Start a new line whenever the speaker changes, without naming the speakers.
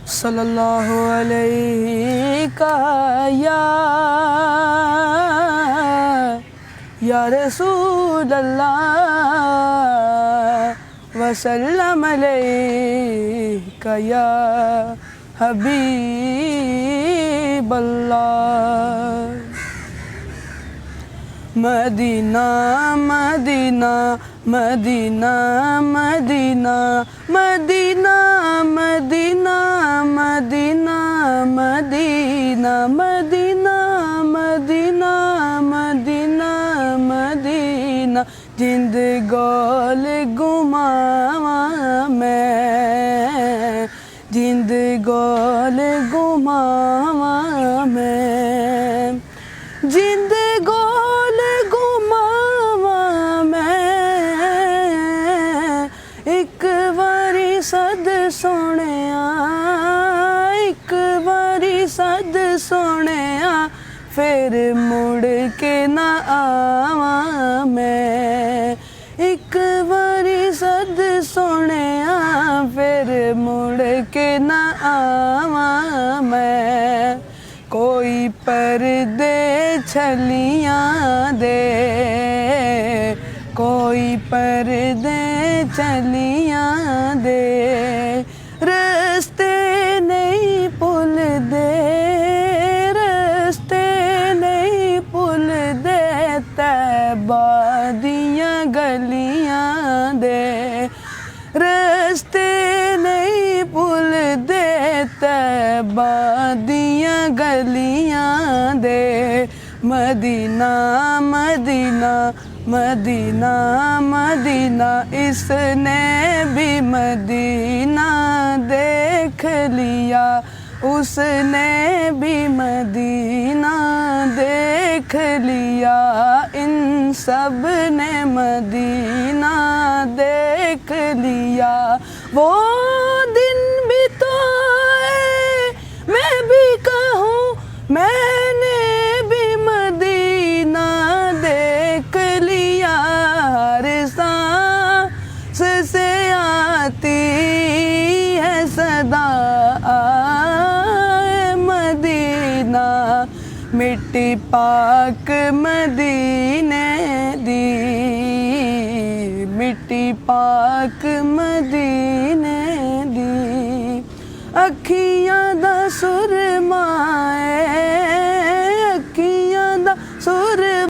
सल्लल्लाहु अलैका या रसूल अल्लाह वसल्लम अलैका या हबीब अल्लाह। Medina Medina Medina Medina Medina Medina Medina Medina Medina Medina Medina Medina जिंद गोल घुमावा मैं, जिंद गोल घुमावा मैं, जिंद गोल घुमावा मैं। एक बारी सद सोहणिया, एक बारी सद सोहणिया, फिर मुड़ के ना आवा मैं। एक बारी सद सोहणिया, फिर मुड़ के ना आवा मैं। कोई पर्दे छलियां दे, कोई पर्दे छलियां दे, रस्ते नहीं भुलदे, रस्ते नहीं भुलदे, तैबा दियां गलियां दे, रस्ते नहीं भुलदे, तैबा दियां गलियां दे। मदीना मदीना मदीना मदीना, इसने भी मदीना देख लिया, उसने भी मदीना देख लिया, इन सब ने मदीना देख लिया। वो दिन भी तो आए, मैं भी कहूँ मैंने भी मदीना देख लिया। हर सांस से आती है सदा आए मदीना, मिट्टी पाक मदीने दी, मिट्टी पाक मदीने दी। अखियां दा सुर